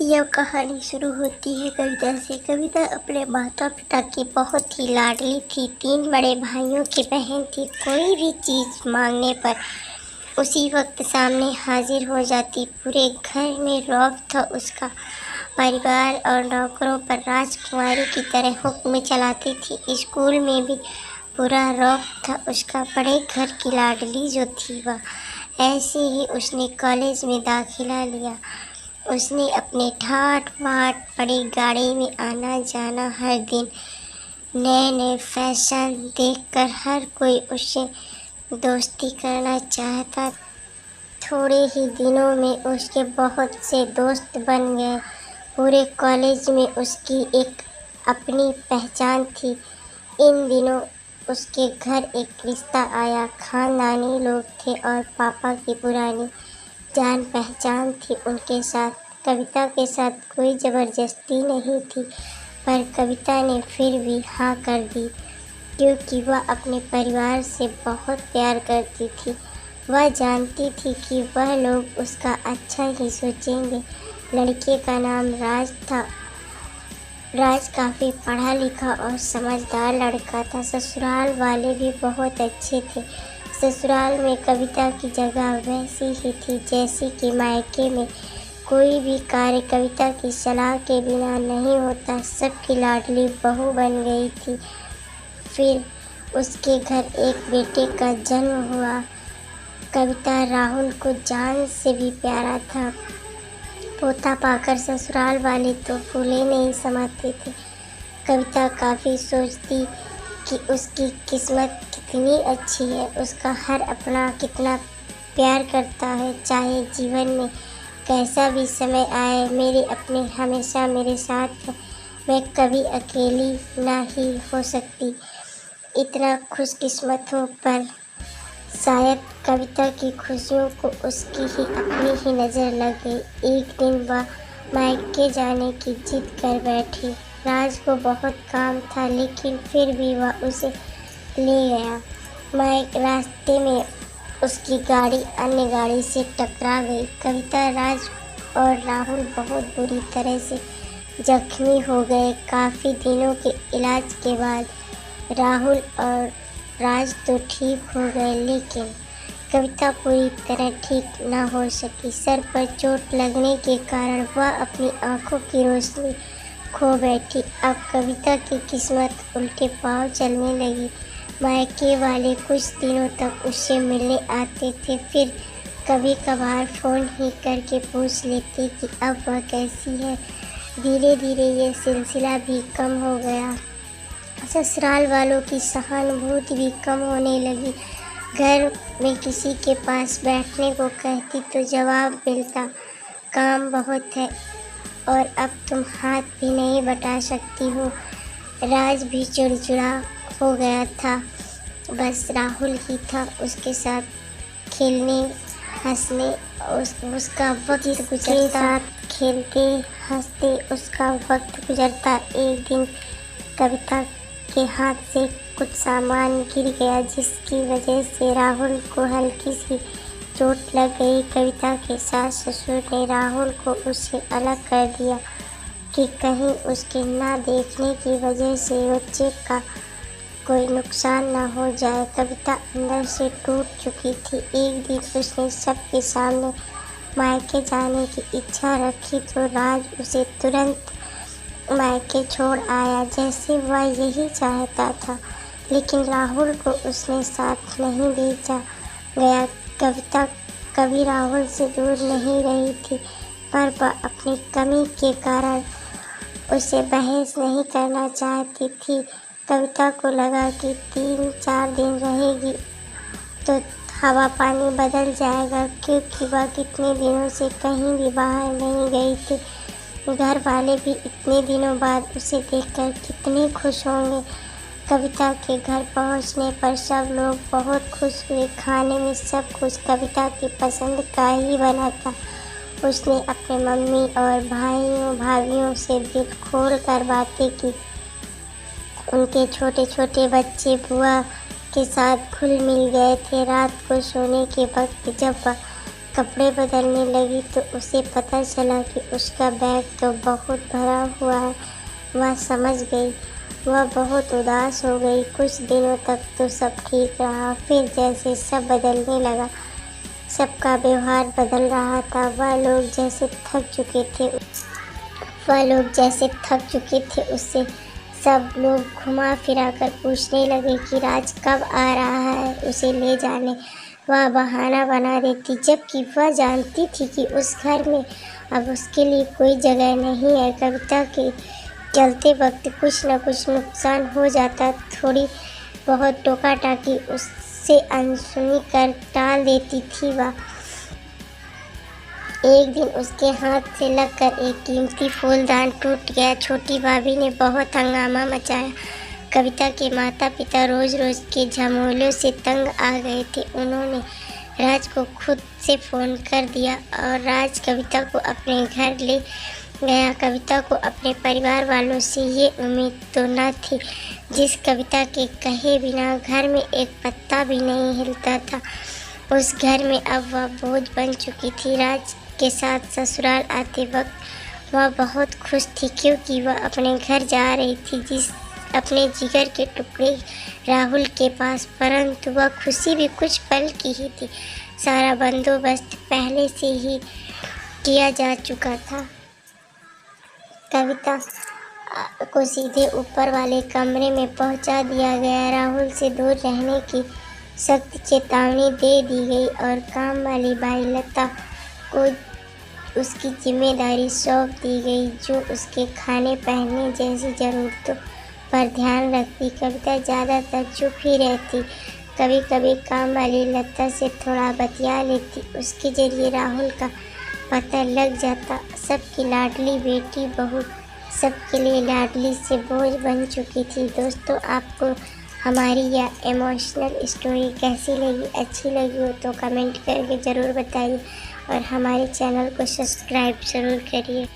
यह कहानी शुरू होती है कविता से। कविता अपने माता पिता की बहुत ही लाडली थी। 3 बड़े भाइयों की बहन थी। कोई भी चीज़ मांगने पर उसी वक्त सामने हाजिर हो जाती। पूरे घर में रौब था उसका। परिवार और नौकरों पर राजकुमारी की तरह हुक्म चलाती थी। स्कूल में भी पूरा रौब था उसका। बड़े घर की लाडली जो थी वह। ऐसे ही उसने कॉलेज में दाखिला लिया। उसने अपने ठाठ बाट बड़ी गाड़ी में आना जाना। हर दिन नए नए फैशन देखकर हर कोई उससे दोस्ती करना चाहता। थोड़े ही दिनों में उसके बहुत से दोस्त बन गए। पूरे कॉलेज में उसकी एक अपनी पहचान थी। इन दिनों उसके घर एक रिश्ता आया। खानदानी लोग थे और पापा की पुरानी जान पहचान थी उनके साथ। कविता के साथ कोई ज़बरदस्ती नहीं थी, पर कविता ने फिर भी हाँ कर दी, क्योंकि वह अपने परिवार से बहुत प्यार करती थी। वह जानती थी कि वह लोग उसका अच्छा ही सोचेंगे। लड़के का नाम राज था। राज काफ़ी पढ़ा लिखा और समझदार लड़का था। ससुराल वाले भी बहुत अच्छे थे। ससुराल में कविता की जगह वैसी ही थी जैसी कि मायके में। कोई भी कार्य कविता की सलाह के बिना नहीं होता। सबकी लाडली बहू बन गई थी। फिर उसके घर एक बेटे का जन्म हुआ। कविता राहुल को जान से भी प्यारा था। पोता पाकर ससुराल वाले तो फूले नहीं समाते थे। कविता काफ़ी सोचती कि उसकी किस्मत कितनी अच्छी है। उसका हर अपना कितना प्यार करता है। चाहे जीवन में कैसा भी समय आए, मेरे अपने हमेशा मेरे साथ है। मैं कभी अकेली ना ही हो सकती। इतना खुशकिस्मत हूँ, पर शायद कविता की खुशियों को उसकी ही अपनी ही नज़र लग गई। एक दिन वह मायके जाने की जिद कर बैठी। राज को बहुत काम था, लेकिन फिर भी वह उसे ले गया। रास्ते में उसकी गाड़ी अन्य गाड़ी से टकरा गई। कविता, राज और राहुल बहुत बुरी तरह से जख्मी हो गए। काफ़ी दिनों के इलाज के बाद राहुल और राज तो ठीक हो गए, लेकिन कविता पूरी तरह ठीक न हो सकी। सर पर चोट लगने के कारण वह अपनी आंखों की रोशनी खो बैठी। अब कविता की किस्मत उल्टे पांव चलने लगी। मायके वाले कुछ दिनों तक उससे मिलने आते थे, फिर कभी कभार फ़ोन ही करके पूछ लेते कि अब वह कैसी है। धीरे धीरे ये सिलसिला भी कम हो गया। ससुराल वालों की सहानुभूति भी कम होने लगी। घर में किसी के पास बैठने को कहती तो जवाब मिलता, काम बहुत है और अब तुम हाथ भी नहीं बटा सकती हो। राज भी चिड़चिड़ा हो गया था। बस राहुल ही था उसके साथ खेलने हंसने उसका वक्त गुजरता। साथ खेलते हंसते उसका वक्त गुजरता। एक दिन कविता के हाथ से कुछ सामान गिर गया, जिसकी वजह से राहुल को हल्की सी चोट लग गई। कविता के सास ससुर ने राहुल को उससे अलग कर दिया कि कहीं उसके ना देखने की वजह से बच्चे का कोई नुकसान ना हो जाए। कविता अंदर से टूट चुकी थी। एक दिन उसने सबके सामने मायके जाने की इच्छा रखी तो राज उसे तुरंत मायके छोड़ आया, जैसे वह यही चाहता था। लेकिन राहुल को उसने साथ नहीं भेजा गया। कविता कभी राहुल से दूर नहीं रही थी, पर वह अपनी कमी के कारण उसे बहस नहीं करना चाहती थी। कविता को लगा कि 3-4 दिन रहेगी तो हवा पानी बदल जाएगा, क्योंकि वह कितने दिनों से कहीं भी बाहर नहीं गई थी। घर वाले भी इतने दिनों बाद उसे देखकर कितने खुश होंगे। कविता के घर पहुंचने पर सब लोग बहुत खुश हुए। खाने में सब कुछ कविता की पसंद का ही बना था। उसने अपने मम्मी और भाइयों भाभियों से दिल खोल कर बातें की। उनके छोटे छोटे बच्चे बुआ के साथ घुल मिल गए थे। रात को सोने के वक्त जब वह कपड़े बदलने लगी तो उसे पता चला कि उसका बैग तो बहुत भरा हुआ है। वह समझ गई। वह बहुत उदास हो गई। कुछ दिनों तक तो सब ठीक रहा, फिर जैसे सब बदलने लगा, सबका व्यवहार बदल रहा था। वह लोग जैसे थक चुके थे उससे सब लोग घुमा फिरा कर पूछने लगे कि राज कब आ रहा है उसे ले जाने। वह बहाना बना देती, जबकि वह जानती थी कि उस घर में अब उसके लिए कोई जगह नहीं है। कविता के चलते वक्त कुछ न कुछ नुकसान हो जाता। थोड़ी बहुत टोका टाकी उससे अनसुनी कर टाल देती थी वह। एक दिन उसके हाथ से लगकर एक कीमती फूलदान टूट गया। छोटी भाभी ने बहुत हंगामा मचाया। कविता के माता पिता रोज रोज के झमेलों से तंग आ गए थे। उन्होंने राज को खुद से फ़ोन कर दिया और राज कविता को अपने घर ले गया। कविता को अपने परिवार वालों से ये उम्मीद तो न थी। जिस कविता के कहे बिना घर में एक पत्ता भी नहीं हिलता था, उस घर में अब वह बोझ बन चुकी थी। राज के साथ ससुराल आते वक्त वह बहुत खुश थी, क्योंकि वह अपने घर जा रही थी, अपने जिगर के टुकड़े राहुल के पास। परंतु वह खुशी भी कुछ पल की ही थी। सारा बंदोबस्त पहले से ही किया जा चुका था। कविता को सीधे ऊपर वाले कमरे में पहुंचा दिया गया। राहुल से दूर रहने की सख्त चेतावनी दे दी गई और काम वाली बाई लता को उसकी जिम्मेदारी सौंप दी गई, जो उसके खाने पहनने जैसी ज़रूरतों पर ध्यान रखती। कविता ज़्यादातर चुप ही रहती, कभी कभी काम वाली लता से थोड़ा बतिया लेती। उसके जरिए राहुल का पता लग जाता। सबकी लाडली बेटी बहू सबके लिए लाडली से बोझ बन चुकी थी। दोस्तों, आपको हमारी यह इमोशनल स्टोरी कैसी लगी? अच्छी लगी हो तो कमेंट करके ज़रूर बताइए और हमारे चैनल को सब्सक्राइब ज़रूर करिए।